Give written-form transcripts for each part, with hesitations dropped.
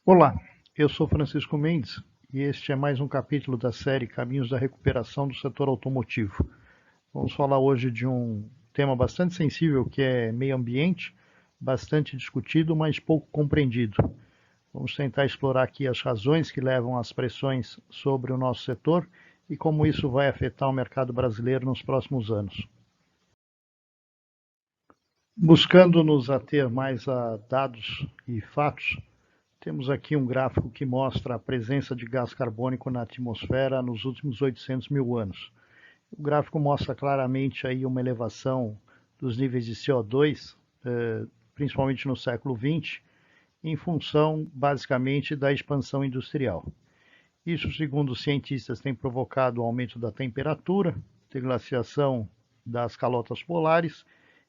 Olá, eu sou Francisco Mendes e este é mais um capítulo da série Caminhos da Recuperação do Setor Automotivo. Vamos falar hoje de um tema bastante sensível que é meio ambiente, bastante discutido, mas pouco compreendido. Vamos tentar explorar aqui as razões que levam às pressões sobre o nosso setor e como isso vai afetar o mercado brasileiro nos próximos anos. Buscando nos ater mais a dados e fatos, temos aqui um gráfico que mostra a presença de gás carbônico na atmosfera nos últimos 800 mil anos. O gráfico mostra claramente aí uma elevação dos níveis de CO2, principalmente no século XX, em função basicamente da expansão industrial. Isso, segundo os cientistas, tem provocado o aumento da temperatura, deglaciação das calotas polares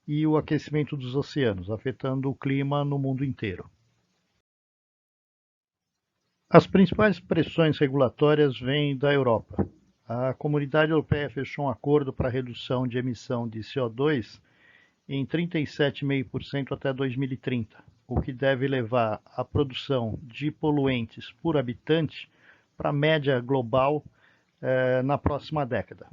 e o aquecimento dos oceanos, afetando o clima no mundo inteiro. As principais pressões regulatórias vêm da Europa. A Comunidade Europeia fechou um acordo para a redução de emissão de CO2 em 37,5% até 2030, o que deve levar a produção de poluentes por habitante para a média global na próxima década.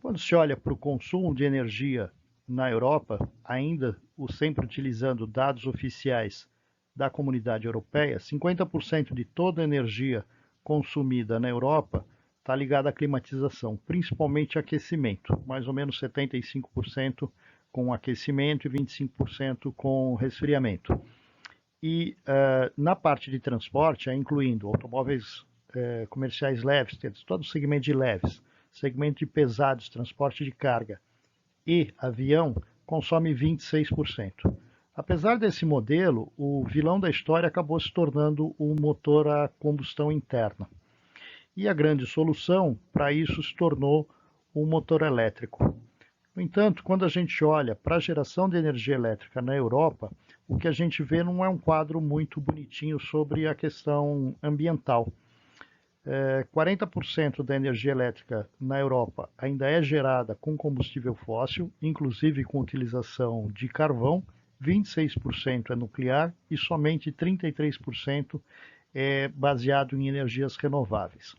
Quando se olha para o consumo de energia na Europa, ainda sempre utilizando dados oficiais da Comunidade Europeia, 50% de toda a energia consumida na Europa está ligada à climatização, principalmente aquecimento, mais ou menos 75% com aquecimento e 25% com resfriamento. E na parte de transporte, incluindo automóveis comerciais leves, todo o segmento de leves, segmento de pesados, transporte de carga e avião, consome 26%. Apesar desse modelo, o vilão da história acabou se tornando o motor a combustão interna. E a grande solução para isso se tornou o motor elétrico. No entanto, quando a gente olha para a geração de energia elétrica na Europa, o que a gente vê não é um quadro muito bonitinho sobre a questão ambiental. 40% da energia elétrica na Europa ainda é gerada com combustível fóssil, inclusive com utilização de carvão, 26% é nuclear e somente 33% é baseado em energias renováveis.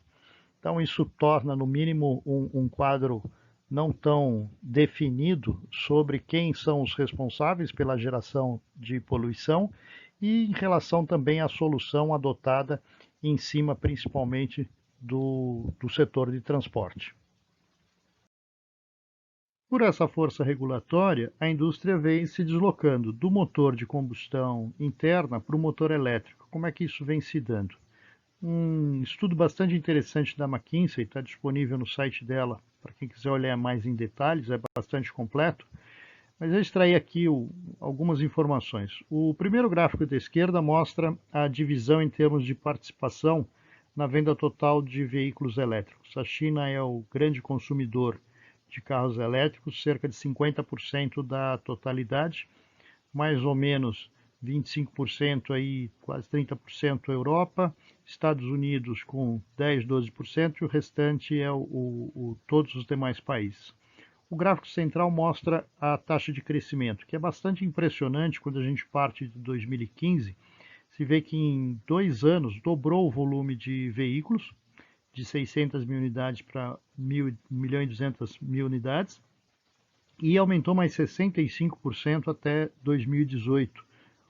Então, isso torna, no mínimo, um quadro não tão definido sobre quem são os responsáveis pela geração de poluição e em relação também à solução adotada em cima, principalmente, do setor de transporte. Por essa força regulatória, a indústria vem se deslocando do motor de combustão interna para o motor elétrico. Como é que isso vem se dando? Um estudo bastante interessante da McKinsey, está disponível no site dela, para quem quiser olhar mais em detalhes, é bastante completo, mas eu extraí aqui algumas informações. O primeiro gráfico da esquerda mostra a divisão em termos de participação na venda total de veículos elétricos. A China é o grande consumidor de carros elétricos, cerca de 50% da totalidade, mais ou menos 25% aí, quase 30% Europa, Estados Unidos com 10, 12% e o restante é todos os demais países. O gráfico central mostra a taxa de crescimento, que é bastante impressionante quando a gente parte de 2015. Se vê que em 2 anos dobrou o volume de veículos, de 600 mil unidades para 1 milhão e 200 mil unidades, e aumentou mais 65% até 2018,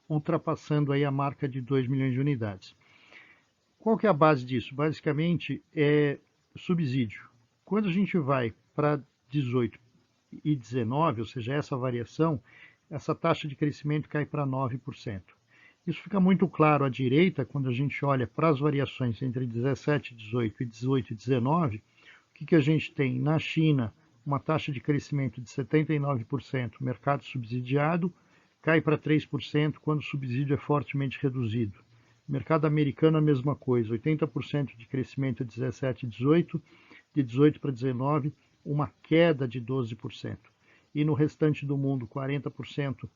ultrapassando aí a marca de 2 milhões de unidades. Qual que é a base disso? Basicamente é subsídio. Quando a gente vai para 18 e 19, ou seja, essa variação, essa taxa de crescimento cai para 9%. Isso fica muito claro à direita quando a gente olha para as variações entre 17 e 18 e 18 e 19. O que a gente tem? Na China, uma taxa de crescimento de 79%, mercado subsidiado, cai para 3% quando o subsídio é fortemente reduzido. Mercado americano, a mesma coisa, 80% de crescimento de 17 e 18, de 18 para 19, uma queda de 12%. E no restante do mundo, 40%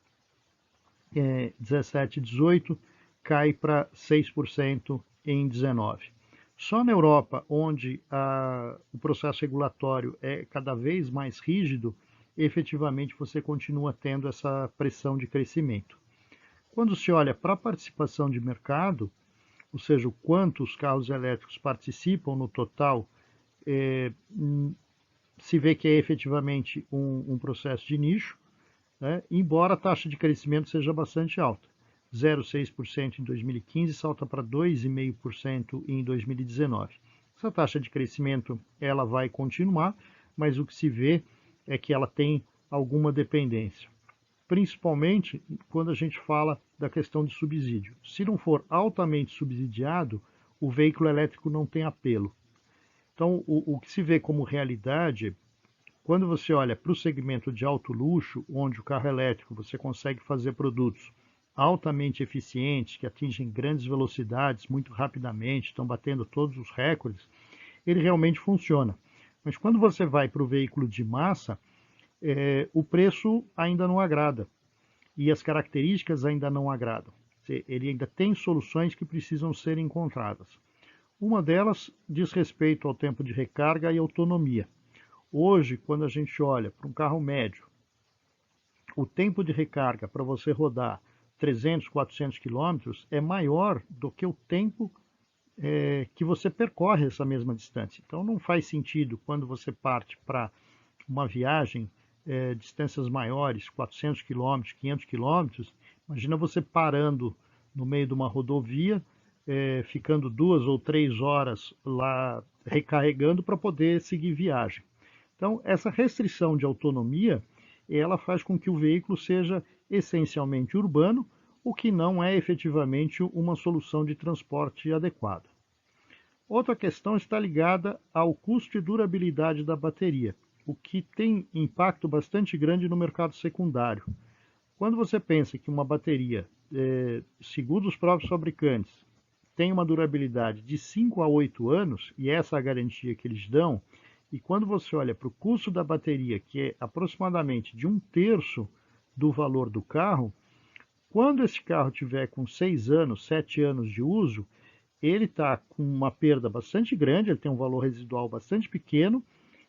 17 e 18, cai para 6% em 19. Só na Europa, onde o processo regulatório é cada vez mais rígido, efetivamente você continua tendo essa pressão de crescimento. Quando se olha para a participação de mercado, ou seja, o quanto os carros elétricos participam no total, é, se vê que é efetivamente um processo de nicho, né? Embora a taxa de crescimento seja bastante alta. 0,6% em 2015 salta para 2,5% em 2019. Essa taxa de crescimento ela vai continuar, mas o que se vê é que ela tem alguma dependência, principalmente quando a gente fala da questão de subsídio. Se não for altamente subsidiado, o veículo elétrico não tem apelo. Então, o que se vê como realidade, quando você olha para o segmento de alto luxo, onde o carro elétrico você consegue fazer produtos altamente eficientes, que atingem grandes velocidades muito rapidamente, estão batendo todos os recordes, ele realmente funciona. Mas quando você vai para o veículo de massa, o preço ainda não agrada e as características ainda não agradam. Ele ainda tem soluções que precisam ser encontradas. Uma delas diz respeito ao tempo de recarga e autonomia. Hoje, quando a gente olha para um carro médio, o tempo de recarga para você rodar 300, 400 quilômetros é maior do que o tempo que você percorre essa mesma distância. Então não faz sentido quando você parte para uma viagem distâncias maiores, 400 quilômetros, 500 quilômetros, imagina você parando no meio de uma rodovia, ficando 2 ou 3 horas lá recarregando para poder seguir viagem. Então essa restrição de autonomia, ela faz com que o veículo seja essencialmente urbano, o que não é efetivamente uma solução de transporte adequada. Outra questão está ligada ao custo e durabilidade da bateria, o que tem impacto bastante grande no mercado secundário. Quando você pensa que uma bateria, segundo os próprios fabricantes, tem uma durabilidade de 5 a 8 anos, e essa é a garantia que eles dão, e quando você olha para o custo da bateria, que é aproximadamente de 1/3 do valor do carro, quando esse carro tiver com 6 anos, 7 anos de uso, ele está com uma perda bastante grande, ele tem um valor residual bastante pequeno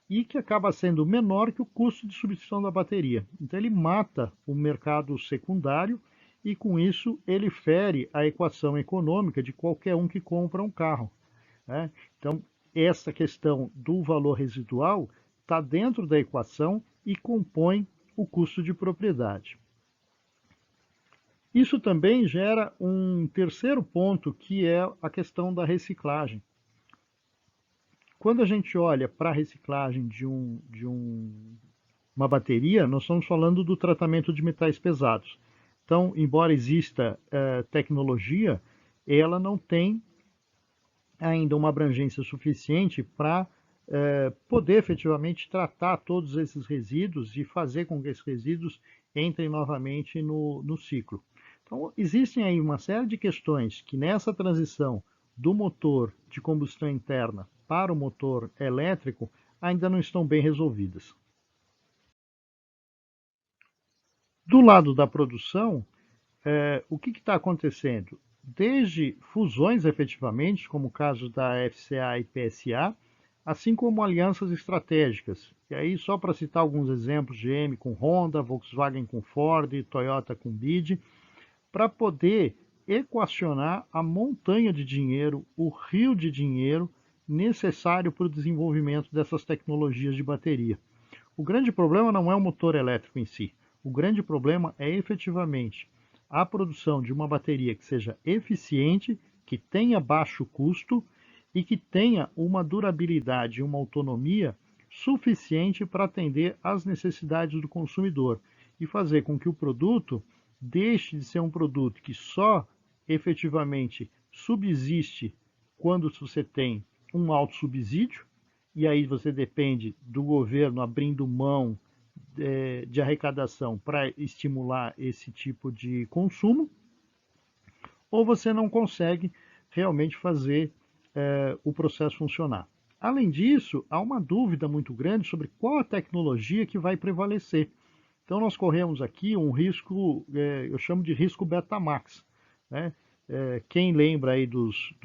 e que acaba sendo menor que o custo de substituição da bateria. Então ele mata o mercado secundário e com isso ele fere a equação econômica de qualquer um que compra um carro, né? Então essa questão do valor residual está dentro da equação e compõe o custo de propriedade. Isso também gera um terceiro ponto, que é a questão da reciclagem. Quando a gente olha para a reciclagem de uma bateria, nós estamos falando do tratamento de metais pesados. Então, embora exista tecnologia, ela não tem ainda uma abrangência suficiente para poder efetivamente tratar todos esses resíduos e fazer com que esses resíduos entrem novamente no ciclo. Então, existem aí uma série de questões que nessa transição do motor de combustão interna para o motor elétrico ainda não estão bem resolvidas. Do lado da produção, o que está acontecendo? Desde fusões efetivamente, como o caso da FCA e PSA, assim como alianças estratégicas. E aí, só para citar alguns exemplos, GM com Honda, Volkswagen com Ford, Toyota com BYD, para poder equacionar a montanha de dinheiro, o rio de dinheiro necessário para o desenvolvimento dessas tecnologias de bateria. O grande problema não é o motor elétrico em si. O grande problema é efetivamente a produção de uma bateria que seja eficiente, que tenha baixo custo e que tenha uma durabilidade e uma autonomia suficiente para atender às necessidades do consumidor e fazer com que o produto deixe de ser um produto que só efetivamente subsiste quando você tem um alto subsídio, e aí você depende do governo abrindo mão de arrecadação para estimular esse tipo de consumo, ou você não consegue realmente fazer o processo funcionar. Além disso, há uma dúvida muito grande sobre qual a tecnologia que vai prevalecer. Então nós corremos aqui um risco, eu chamo de risco Betamax, né? Quem lembra aí dos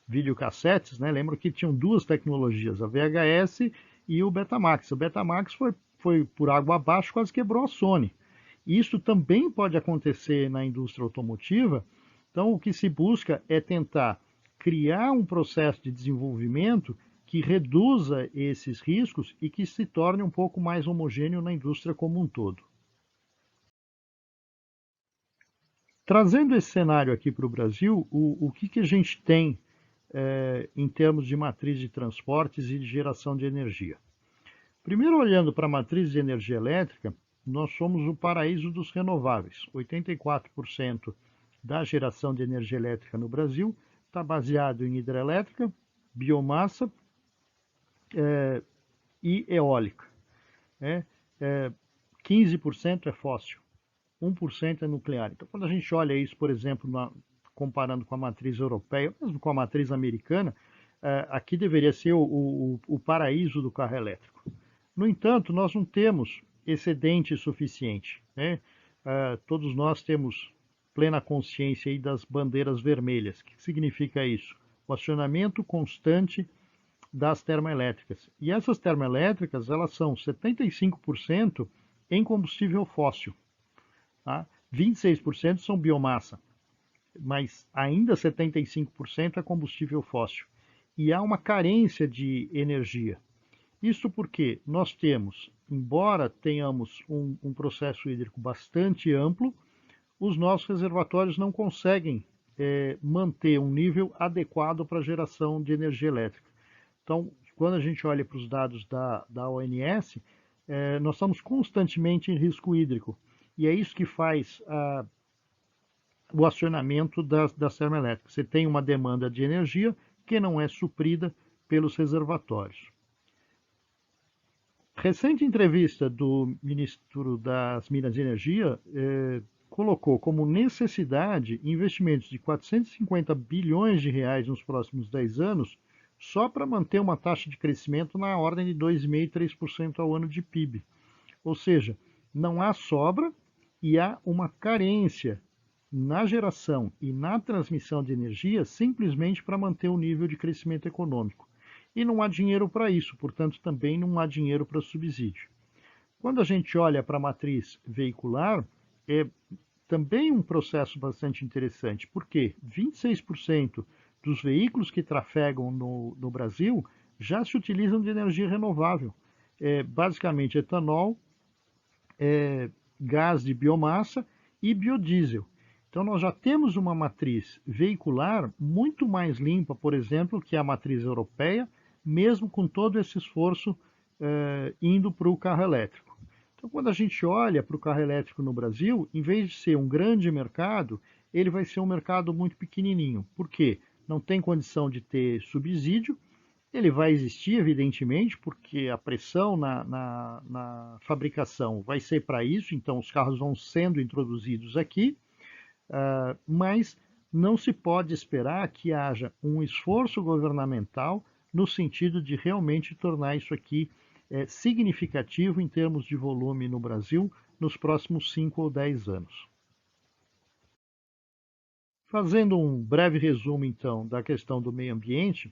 videocassetes, né? Lembra que tinham duas tecnologias, a VHS e o Betamax. O Betamax foi por água abaixo, quase quebrou a Sony. Isso também pode acontecer na indústria automotiva. Então, o que se busca é tentar criar um processo de desenvolvimento que reduza esses riscos e que se torne um pouco mais homogêneo na indústria como um todo. Trazendo esse cenário aqui para o Brasil, o que a gente tem em termos de matriz de transportes e de geração de energia? Primeiro, olhando para a matriz de energia elétrica, nós somos o paraíso dos renováveis. 84% da geração de energia elétrica no Brasil está baseado em hidrelétrica, biomassa e eólica. 15% é fóssil, 1% é nuclear. Então, quando a gente olha isso, por exemplo, comparando com a matriz europeia, mesmo com a matriz americana, aqui deveria ser o paraíso do carro elétrico. No entanto, nós não temos excedente suficiente. Todos nós temos plena consciência aí das bandeiras vermelhas. O que significa isso? O acionamento constante das termoelétricas. E essas termoelétricas, elas são 75% em combustível fóssil. 26% são biomassa, mas ainda 75% é combustível fóssil. E há uma carência de energia. Isso porque nós temos, embora tenhamos um processo hídrico bastante amplo, os nossos reservatórios não conseguem manter um nível adequado para a geração de energia elétrica. Então, quando a gente olha para os dados da ONS, nós estamos constantemente em risco hídrico. E é isso que faz o acionamento das termoelétricas. Você tem uma demanda de energia que não é suprida pelos reservatórios. Recente entrevista do ministro das Minas e Energia colocou como necessidade investimentos de 450 bilhões de reais nos próximos 10 anos só para manter uma taxa de crescimento na ordem de 2,5% e 3% ao ano de PIB. Ou seja, não há sobra e há uma carência na geração e na transmissão de energia simplesmente para manter o nível de crescimento econômico. E não há dinheiro para isso, portanto, também não há dinheiro para subsídio. Quando a gente olha para a matriz veicular, é também um processo bastante interessante, porque 26% dos veículos que trafegam no Brasil já se utilizam de energia renovável. Basicamente etanol, gás de biomassa e biodiesel. Então nós já temos uma matriz veicular muito mais limpa, por exemplo, que a matriz europeia, mesmo com todo esse esforço indo para o carro elétrico. Então quando a gente olha para o carro elétrico no Brasil, em vez de ser um grande mercado, ele vai ser um mercado muito pequenininho. Por quê? Não tem condição de ter subsídio. Ele vai existir, evidentemente, porque a pressão na fabricação vai ser para isso, então os carros vão sendo introduzidos aqui, mas não se pode esperar que haja um esforço governamental no sentido de realmente tornar isso aqui significativo em termos de volume no Brasil nos próximos 5 ou 10 anos. Fazendo um breve resumo, então, da questão do meio ambiente,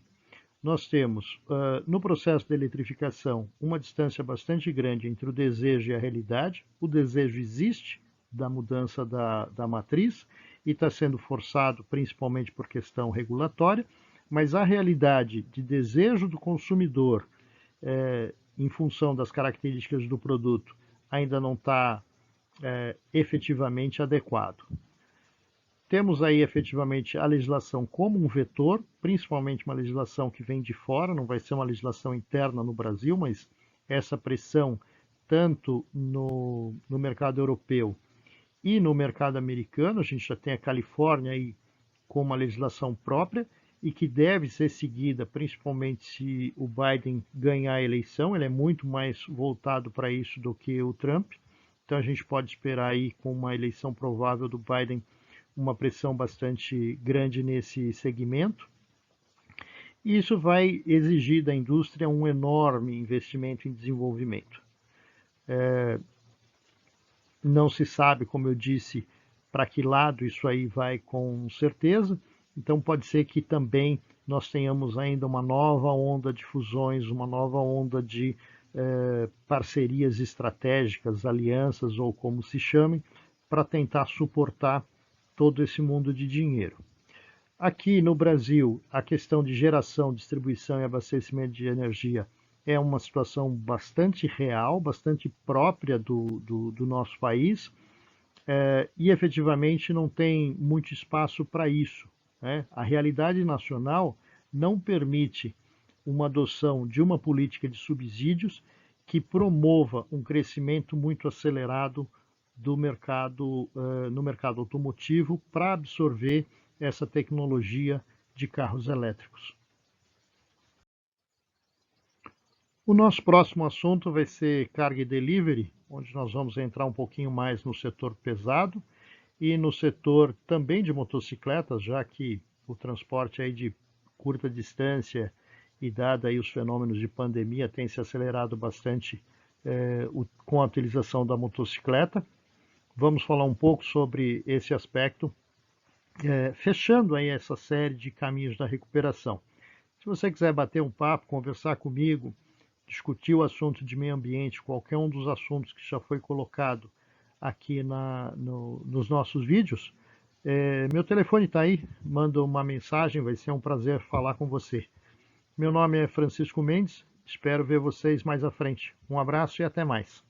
nós temos, no processo de eletrificação, uma distância bastante grande entre o desejo e a realidade. O desejo existe da mudança da matriz e está sendo forçado principalmente por questão regulatória, mas a realidade de desejo do consumidor em função das características do produto ainda não está efetivamente adequado. Temos aí efetivamente a legislação como um vetor, principalmente uma legislação que vem de fora, não vai ser uma legislação interna no Brasil, mas essa pressão tanto no mercado europeu e no mercado americano, a gente já tem a Califórnia aí com uma legislação própria e que deve ser seguida principalmente se o Biden ganhar a eleição, ele é muito mais voltado para isso do que o Trump, então a gente pode esperar aí com uma eleição provável do Biden uma pressão bastante grande nesse segmento. E isso vai exigir da indústria um enorme investimento em desenvolvimento. Não se sabe, como eu disse, para que lado isso aí vai com certeza. Então pode ser que também nós tenhamos ainda uma nova onda de fusões, uma nova onda de parcerias estratégicas, alianças ou como se chamem, para tentar suportar todo esse mundo de dinheiro. Aqui no Brasil, a questão de geração, distribuição e abastecimento de energia é uma situação bastante real, bastante própria do nosso país, e efetivamente não tem muito espaço para isso, né? A realidade nacional não permite uma adoção de uma política de subsídios que promova um crescimento muito acelerado do mercado, no mercado automotivo para absorver essa tecnologia de carros elétricos. O nosso próximo assunto vai ser carga e delivery, onde nós vamos entrar um pouquinho mais no setor pesado e no setor também de motocicletas, já que o transporte aí de curta distância e dada aí os fenômenos de pandemia tem se acelerado bastante com a utilização da motocicleta. Vamos falar um pouco sobre esse aspecto, fechando aí essa série de caminhos da recuperação. Se você quiser bater um papo, conversar comigo, discutir o assunto de meio ambiente, qualquer um dos assuntos que já foi colocado aqui nos nossos vídeos, meu telefone está aí, manda uma mensagem, vai ser um prazer falar com você. Meu nome é Francisco Mendes, espero ver vocês mais à frente. Um abraço e até mais.